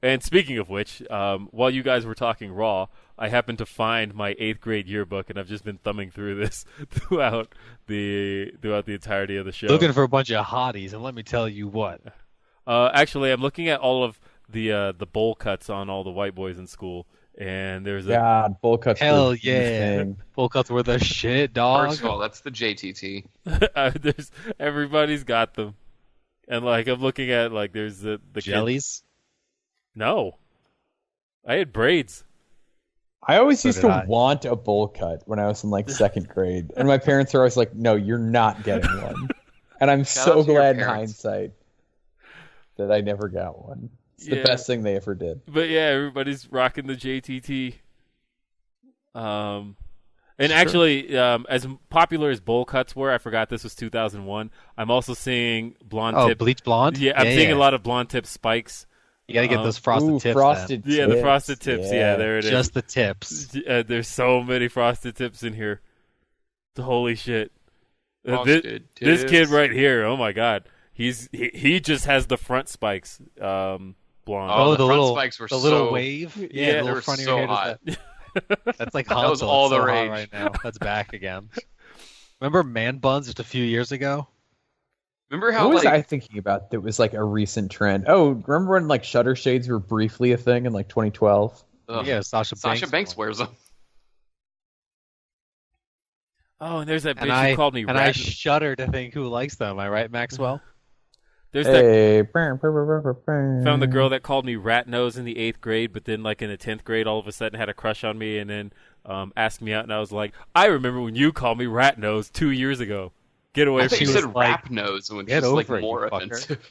And speaking of which, while you guys were talking Raw, I happened to find my 8th grade yearbook, and I've just been thumbing through this throughout the entirety of the show. Looking for a bunch of hotties, and let me tell you what. Actually, I'm looking at all of the bowl cuts on all the white boys in school, and there's God, bowl cuts. Hell yeah, bowl cuts were the shit, dog. First of all, that's the JTT. there's everybody's got them, and like I'm looking at like there's the jellies. No, I had braids. I always used to want a bowl cut when I was in like 2nd grade, and my parents are always like, "No, you're not getting one." And I'm so glad in hindsight that I never got one. It's the best thing they ever did. But yeah, everybody's rocking the JTT. And actually, as popular as bowl cuts were, I forgot this was 2001. I'm also seeing blonde tip. Bleach blonde? Yeah, I'm seeing a lot of blonde tip spikes. You gotta get those frosted tips. Frosted tips. Yeah, the frosted tips. Yeah, there it is. Just the tips. There's so many frosted tips in here. Holy shit. This kid right here, oh my god. He just has the front spikes, blonde. Oh, the front spikes were little wave. Yeah, the they were so hot. That's like that was all the rage right now. That's back again. Remember man buns just a few years ago? Remember how what was I thinking about that was like a recent trend? Oh, remember when like shutter shades were briefly a thing in like 2012? Yeah, Sasha Banks wears them. Oh, and there's that bitch who called me rat. And I shudder to think who likes them. Am I right, Maxwell? There's found the girl that called me rat nose in the 8th grade, but then like in the 10th grade, all of a sudden had a crush on me, and then asked me out, and I was like, I remember when you called me rat nose 2 years ago. Get away from me. You said rap nose, which is like more offensive.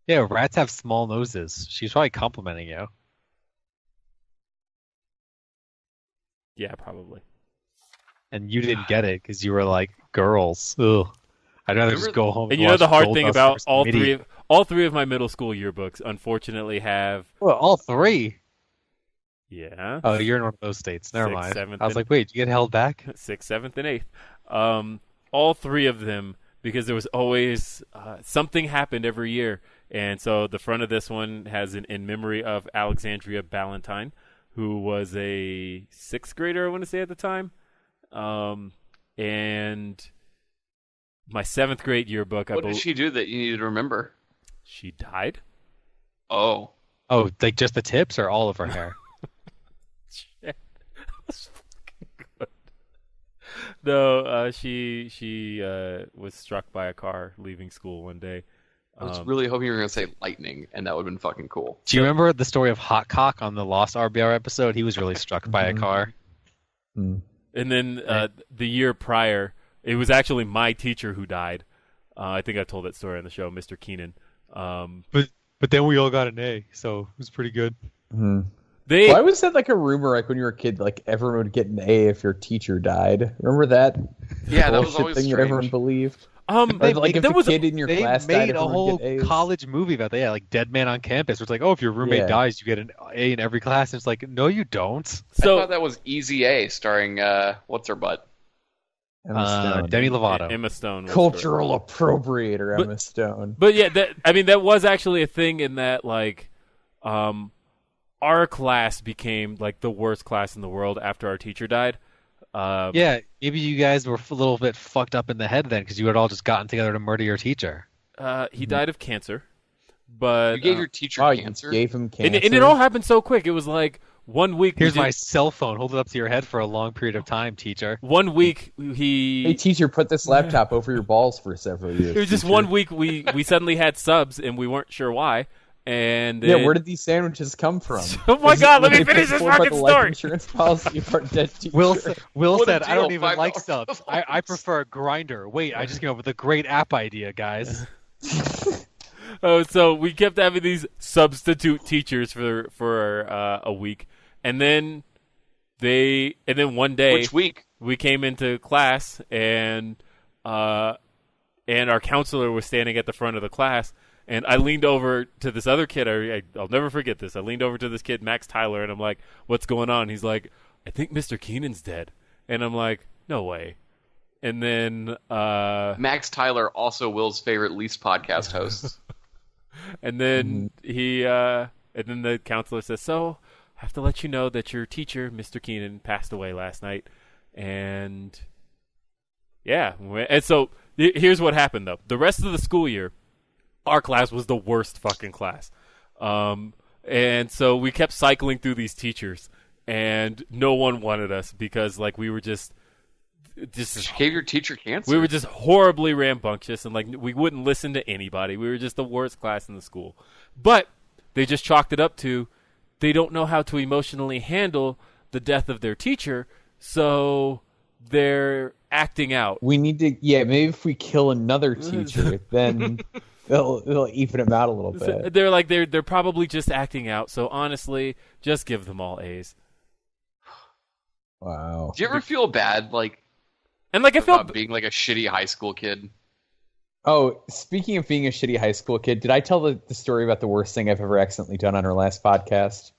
Yeah, rats have small noses. She's probably complimenting you. Yeah, probably. And you didn't get it because you were like, girls. Ugh. I'd rather just go home. And you know the hard thing about all three of my middle school yearbooks, unfortunately, have all 3. Yeah. Oh, you're in one of those states. Never mind. 7th, I was like, wait, you get held back? 6th, 7th, and 8th. All 3 of them, because there was always something happened every year, and so the front of this one has an in memory of Alexandria Ballantyne, who was a 6th grader, I want to say at the time, and my 7th grade yearbook. What did she do that you needed to remember? She died. Oh, like just the tips or all of her hair? Shit. That's fucking good. No, she was struck by a car leaving school one day. I was really hoping you were going to say lightning, and that would have been fucking cool. Do you remember the story of Hot Cock on the Lost RBR episode? He was really struck by a car. And then the year prior, it was actually my teacher who died. I think I told that story on the show, Mr. Keenan. But then we all got an A, so it was pretty good. Mm-hmm. Why was that like a rumor? Like when you were a kid, like everyone would get an A if your teacher died. Remember that? Yeah, that was always thing strange. That everyone believed. Like if a kid in your class died, they made a whole college movie about that. Yeah, like Dead Man on Campus. Where it's like, oh, if your roommate dies, you get an A in every class. And it's like, no, you don't. So I thought that was Easy A, starring what's her butt? Demi Lovato. Emma Stone. Cultural appropriator Emma Stone. But yeah, that was actually a thing in that like, our class became like the worst class in the world after our teacher died. Yeah, maybe you guys were a little bit fucked up in the head then because you had all just gotten together to murder your teacher. He died of cancer, but you gave your techer cancer. You gave him cancer, and it all happened so quick. It was like 1 week. Here's my cell phone. Hold it up to your head for a long period of time, teacher. 1 week Hey, teacher, put this laptop over your balls for several years. It was just 1 week. We suddenly had subs and we weren't sure why. And then... where did these sandwiches come from? Oh my god, let me finish this fucking story. Insurance policy for dead teacher. Will said, I don't even like subs. I prefer Grindr. Wait, I just came up with a great app idea, guys. So we kept having these substitute teachers for a week, and then one day, which week we came into class and our counselor was standing at the front of the class. And I leaned over to this other kid. I'll never forget this. I leaned over to this kid, Max Tyler, and I'm like, what's going on? He's like, I think Mr. Keenan's dead. And I'm like, no way. And then... Max Tyler, also Will's favorite least podcast host. And then and then the counselor says, "So, I have to let you know that your teacher, Mr. Keenan, passed away last night." And yeah, and so here's what happened though. The rest of the school year, our class was the worst fucking class. And so we kept cycling through these teachers, and no one wanted us because like we were just you gave your teacher cancer. We were just horribly rambunctious, and like we wouldn't listen to anybody. We were just the worst class in the school. But they just chalked it up to they don't know how to emotionally handle the death of their teacher, so they're acting out. We need to, maybe if we kill another teacher, then it'll even them out a little bit. They're like they're probably just acting out. So honestly, just give them all A's. Wow. Do you ever feel bad, like? And like I felt being like a shitty high school kid. Oh, speaking of being a shitty high school kid, did I tell the story about the worst thing I've ever accidentally done on our last podcast?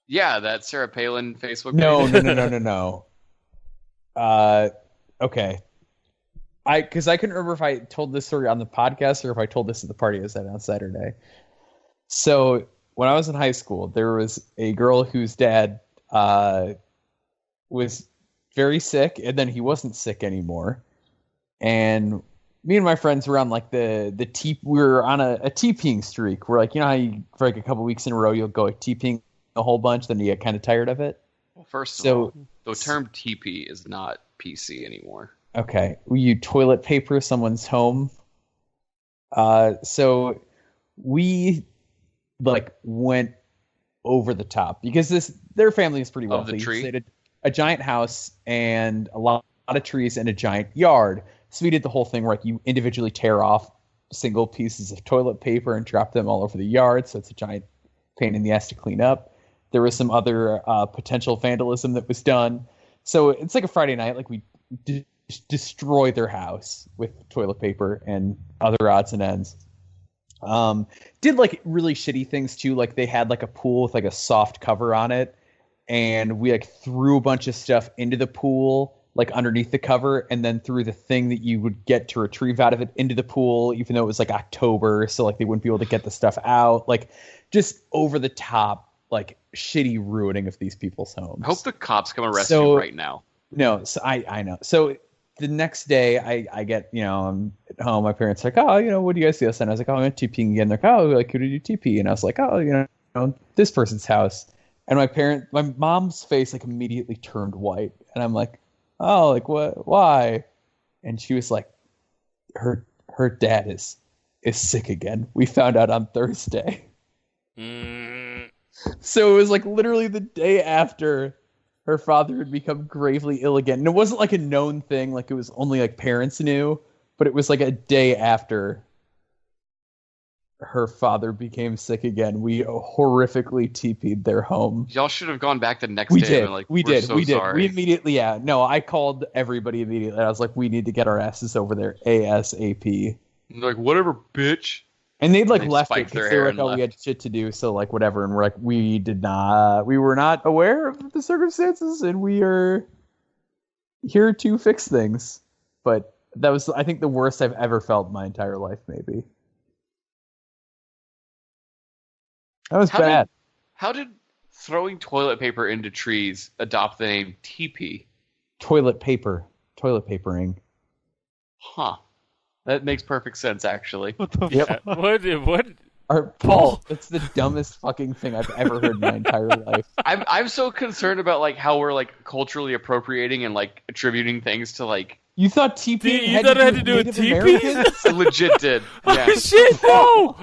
Yeah, that Sarah Palin Facebook page. No. Okay. Because I couldn't remember if I told this story on the podcast or if I told this at the party I was at on Saturday. So when I was in high school, there was a girl whose dad was very sick, and then he wasn't sick anymore. And me and my friends were on like we were on a TPing streak. We're like, you know how you, for like a couple weeks in a row, you'll go like TPing a whole bunch, then you get kind of tired of it. Well, first of all, the term TP is not PC anymore. Okay, you toilet paper someone's home. So we like went over the top because their family is pretty wealthy. Of the tree? They had a giant house and a lot of trees and a giant yard. So we did the whole thing where like you individually tear off single pieces of toilet paper and drop them all over the yard. So it's a giant pain in the ass to clean up. There was some other potential vandalism that was done. So it's like a Friday night. Like we destroy their house with toilet paper and other odds and ends. Did like really shitty things too. Like they had like a pool with like a soft cover on it. And we like threw a bunch of stuff into the pool, like underneath the cover, and then threw the thing that you would get to retrieve out of it into the pool, even though it was like October, so like they wouldn't be able to get the stuff out. Like just over the top, like shitty ruining of these people's homes. I hope the cops come arrest you right now. No, so I know. So the next day I get, I'm at home. My parents are like, oh, what do you guys do? And I was like, oh, I'm going to TP again. They're like, oh, like, who did you TP? And I was like, oh, this person's house. And my mom's face like immediately turned white. And I'm like, oh, like what? Why? And she was like, her dad is sick again. We found out on Thursday. So it was like literally the day after her father had become gravely ill again. And it wasn't like a known thing. Like it was only like parents knew, but it was like a day after her father became sick again. We horrifically TP'd their home. Y'all should have gone back the next day. We did. Sorry. We immediately, I called everybody immediately. I was like, we need to get our asses over there ASAP. Like, whatever, bitch. And they'd like left it because they were like, oh, we had shit to do, so like whatever. And we're like, we were not aware of the circumstances, and we are here to fix things. But that was, I think, the worst I've ever felt in my entire life, maybe. That was bad. How did throwing toilet paper into trees adopt the name TP? Toilet papering. Huh. That makes perfect sense, actually. Yep. What? Paul, that's the dumbest fucking thing I've ever heard in my entire life. I'm so concerned about like how we're like culturally appropriating and like attributing things to like. You thought TP it had to do with TP? It legit did. Yeah. Oh shit! No.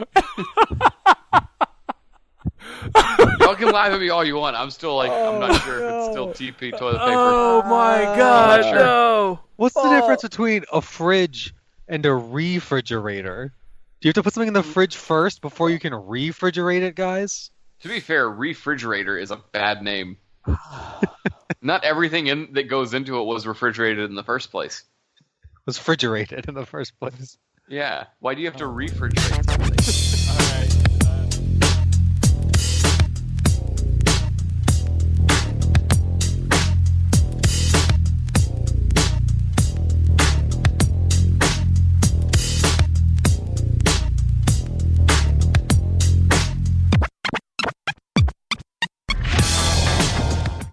Y'all can laugh at me all you want. I'm still like, I'm not sure if it's still TP toilet paper. Oh my god, sure. no! What's the difference between a fridge and a refrigerator? Do you have to put something in the fridge first before you can refrigerate it, guys? To be fair, refrigerator is a bad name. Not everything that goes into it was refrigerated in the first place. Was refrigerated in the first place. Yeah. Why do you have to refrigerate something?